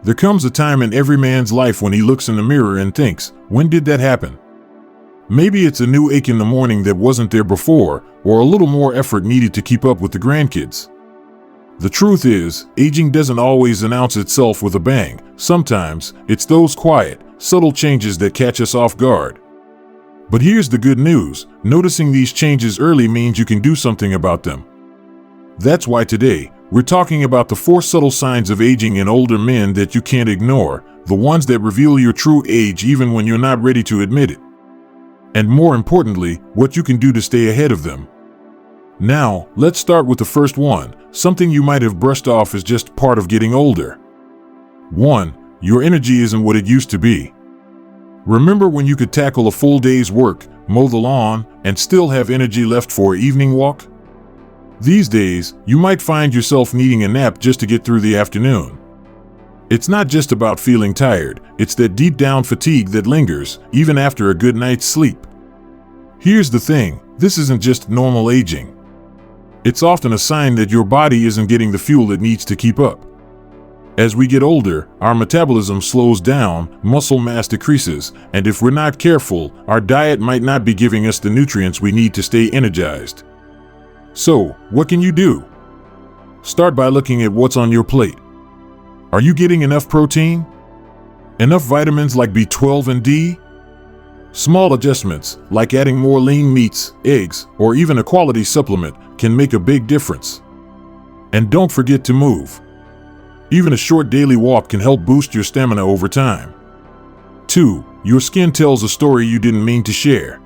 There comes a time in every man's life when he looks in the mirror and thinks, when did that happen? Maybe it's a new ache in the morning that wasn't there before, or a little more effort needed to keep up with the grandkids. The truth is, aging doesn't always announce itself with a bang. Sometimes, it's those quiet, subtle changes that catch us off guard. But here's the good news: noticing these changes early means you can do something about them. That's why today, we're talking about the 4 subtle signs of aging in older men that you can't ignore, the ones that reveal your true age even when you're not ready to admit it. And more importantly, what you can do to stay ahead of them. Now, let's start with the first one, something you might have brushed off as just part of getting older. 1. Your energy isn't what it used to be. Remember when you could tackle a full day's work, mow the lawn, and still have energy left for an evening walk? These days, you might find yourself needing a nap just to get through the afternoon. It's not just about feeling tired, it's that deep down fatigue that lingers, even after a good night's sleep. Here's the thing, this isn't just normal aging. It's often a sign that your body isn't getting the fuel it needs to keep up. As we get older, our metabolism slows down, muscle mass decreases, and if we're not careful, our diet might not be giving us the nutrients we need to stay energized. So, what can you do? Start by looking at what's on your plate. Are you getting enough protein? Enough vitamins like B12 and D? Small adjustments, like adding more lean meats, eggs, or even a quality supplement, can make a big difference. And don't forget to move. Even a short daily walk can help boost your stamina over time. 2. Your skin tells a story you didn't mean to share.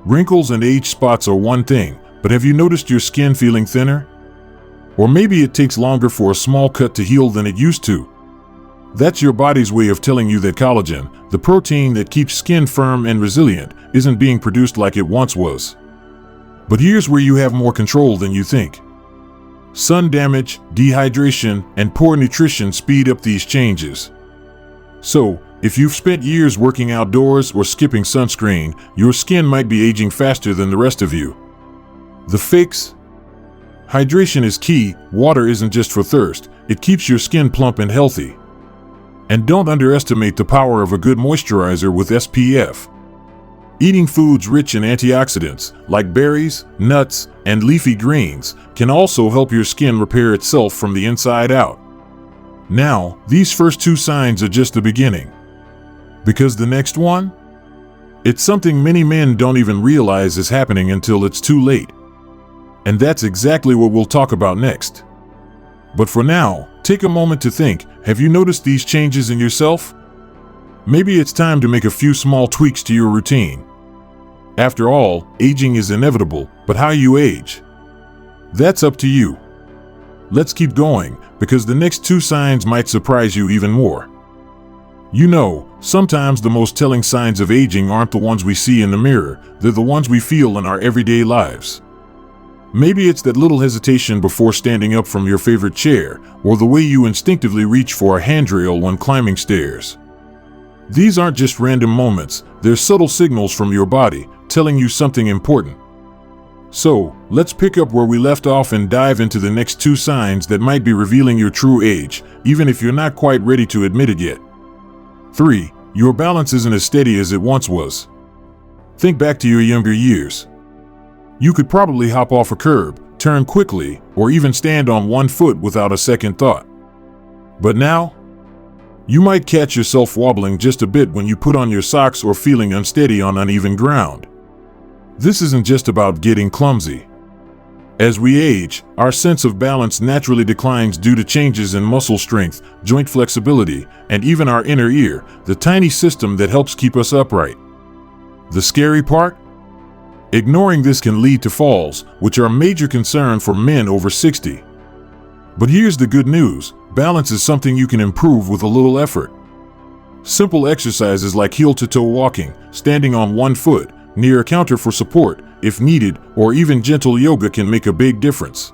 Wrinkles and age spots are one thing, but have you noticed your skin feeling thinner? Or maybe it takes longer for a small cut to heal than it used to. That's your body's way of telling you that collagen, the protein that keeps skin firm and resilient, isn't being produced like it once was. But here's where you have more control than you think. Sun damage, dehydration, and poor nutrition speed up these changes. So, if you've spent years working outdoors or skipping sunscreen, your skin might be aging faster than the rest of you. The fix? Hydration is key. Water isn't just for thirst, it keeps your skin plump and healthy. And don't underestimate the power of a good moisturizer with SPF. Eating foods rich in antioxidants, like berries, nuts, and leafy greens, can also help your skin repair itself from the inside out. Now, these first 2 signs are just the beginning. Because the next one? It's something many men don't even realize is happening until it's too late. And that's exactly what we'll talk about next. But for now, take a moment to think, have you noticed these changes in yourself? Maybe it's time to make a few small tweaks to your routine. After all, aging is inevitable, but how you age? That's up to you. Let's keep going, because the next 2 signs might surprise you even more. Sometimes the most telling signs of aging aren't the ones we see in the mirror, they're the ones we feel in our everyday lives. Maybe it's that little hesitation before standing up from your favorite chair, or the way you instinctively reach for a handrail when climbing stairs. These aren't just random moments, they're subtle signals from your body, telling you something important. So, let's pick up where we left off and dive into the next 2 signs that might be revealing your true age, even if you're not quite ready to admit it yet. 3. Your balance isn't as steady as it once was. Think back to your younger years. You could probably hop off a curb, turn quickly, or even stand on one foot without a second thought. But now, you might catch yourself wobbling just a bit when you put on your socks or feeling unsteady on uneven ground. This isn't just about getting clumsy. As we age, our sense of balance naturally declines due to changes in muscle strength, joint flexibility, and even our inner ear, the tiny system that helps keep us upright. The scary part? Ignoring this can lead to falls, which are a major concern for men over 60. But here's the good news, balance is something you can improve with a little effort. Simple exercises like heel-to-toe walking, standing on one foot, near a counter for support, if needed, or even gentle yoga can make a big difference.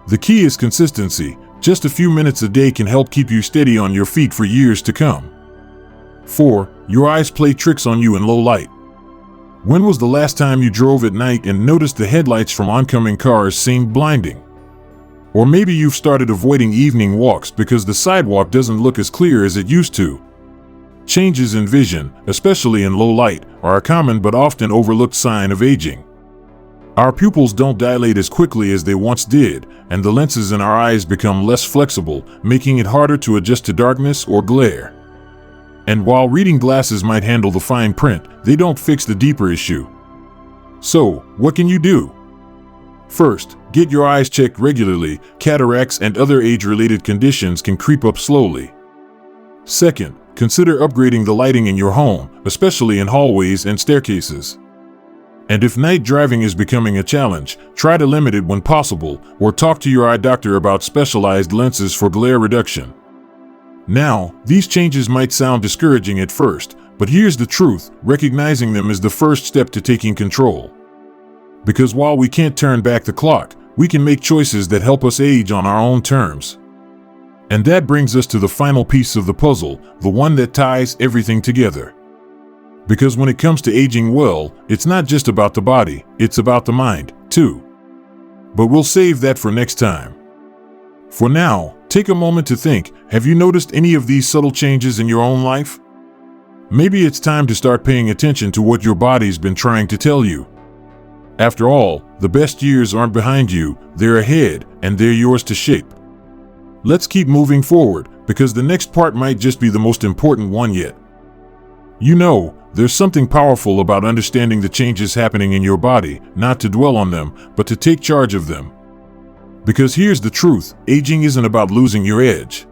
The key is consistency. Just a few minutes a day can help keep you steady on your feet for years to come. 4. Your eyes play tricks on you in low light. When was the last time you drove at night and noticed the headlights from oncoming cars seemed blinding? Or maybe you've started avoiding evening walks because the sidewalk doesn't look as clear as it used to. Changes in vision, especially in low light, are a common but often overlooked sign of aging. Our pupils don't dilate as quickly as they once did, and the lenses in our eyes become less flexible, making it harder to adjust to darkness or glare. And while reading glasses might handle the fine print, they don't fix the deeper issue. So, what can you do? First, get your eyes checked regularly. Cataracts and other age-related conditions can creep up slowly. Second, consider upgrading the lighting in your home, especially in hallways and staircases. And if night driving is becoming a challenge, try to limit it when possible, or talk to your eye doctor about specialized lenses for glare reduction. Now, these changes might sound discouraging at first, but here's the truth: recognizing them is the first step to taking control. Because while we can't turn back the clock, we can make choices that help us age on our own terms. And that brings us to the final piece of the puzzle, the one that ties everything together. Because when it comes to aging well, it's not just about the body, it's about the mind, too. But we'll save that for next time. For now, take a moment to think, have you noticed any of these subtle changes in your own life? Maybe it's time to start paying attention to what your body's been trying to tell you. After all, the best years aren't behind you, they're ahead, and they're yours to shape. Let's keep moving forward, because the next part might just be the most important one yet. You know, there's something powerful about understanding the changes happening in your body, not to dwell on them, but to take charge of them. Because here's the truth: aging isn't about losing your edge.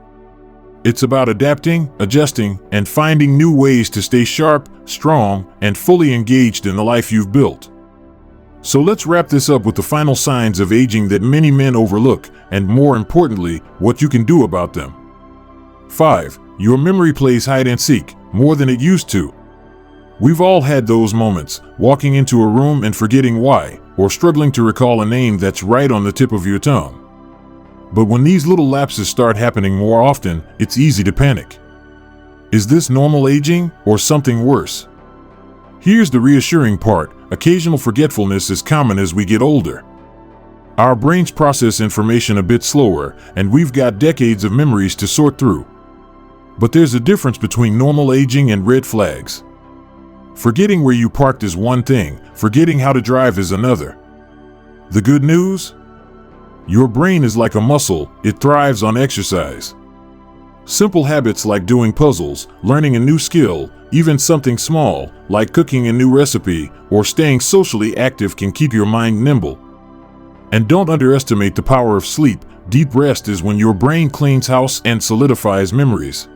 It's about adapting, adjusting, and finding new ways to stay sharp, strong, and fully engaged in the life you've built. So let's wrap this up with the final signs of aging that many men overlook, and more importantly, what you can do about them. 5. Your memory plays hide and seek, more than it used to. We've all had those moments, walking into a room and forgetting why, or struggling to recall a name that's right on the tip of your tongue. But when these little lapses start happening more often, it's easy to panic. Is this normal aging, or something worse? Here's the reassuring part: occasional forgetfulness is common as we get older. Our brains process information a bit slower, and we've got decades of memories to sort through. But there's a difference between normal aging and red flags. Forgetting where you parked is one thing, forgetting how to drive is another. The good news? Your brain is like a muscle, it thrives on exercise. Simple habits like doing puzzles, learning a new skill, even something small, like cooking a new recipe, or staying socially active can keep your mind nimble. And don't underestimate the power of sleep. Deep rest is when your brain cleans house and solidifies memories.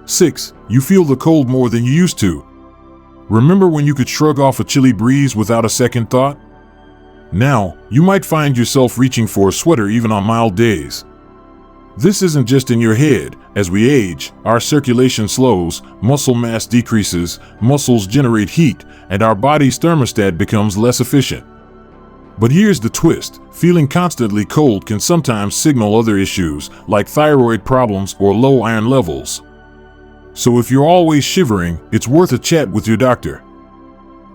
6. You feel the cold more than you used to. Remember when you could shrug off a chilly breeze without a second thought? Now, you might find yourself reaching for a sweater even on mild days. This isn't just in your head. As we age, our circulation slows, muscle mass decreases, muscles generate heat, and our body's thermostat becomes less efficient. But here's the twist: feeling constantly cold can sometimes signal other issues, like thyroid problems or low iron levels. So if you're always shivering, it's worth a chat with your doctor.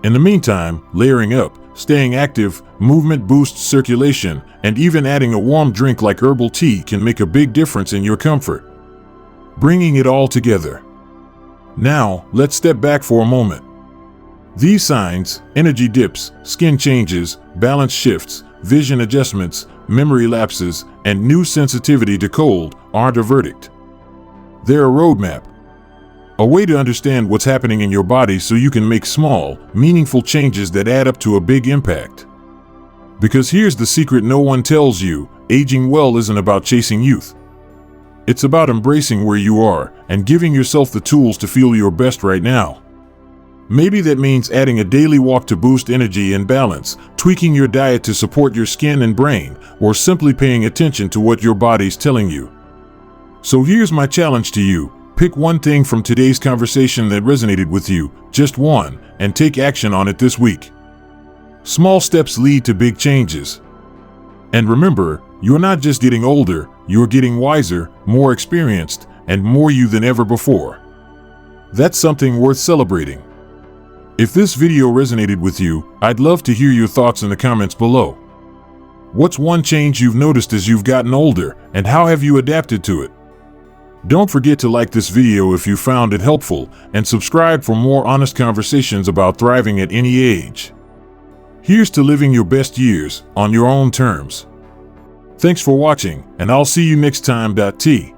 In the meantime, layering up, staying active, movement boosts circulation, and even adding a warm drink like herbal tea can make a big difference in your comfort. Bringing it all together. Now, let's step back for a moment. These signs, energy dips, skin changes, balance shifts, vision adjustments, memory lapses, and new sensitivity to cold, aren't a verdict. They're a roadmap. A way to understand what's happening in your body so you can make small, meaningful changes that add up to a big impact. Because here's the secret no one tells you: aging well isn't about chasing youth. It's about embracing where you are and giving yourself the tools to feel your best right now. Maybe that means adding a daily walk to boost energy and balance, tweaking your diet to support your skin and brain, or simply paying attention to what your body's telling you. So here's my challenge to you: pick one thing from today's conversation that resonated with you, just one, and take action on it this week. Small steps lead to big changes. And remember, you're not just getting older, you're getting wiser, more experienced, and more you than ever before. That's something worth celebrating. If this video resonated with you, I'd love to hear your thoughts in the comments below. What's one change you've noticed as you've gotten older, and how have you adapted to it? Don't forget to like this video if you found it helpful, and subscribe for more honest conversations about thriving at any age. Here's to living your best years on your own terms. Thanks for watching, and I'll see you next time. T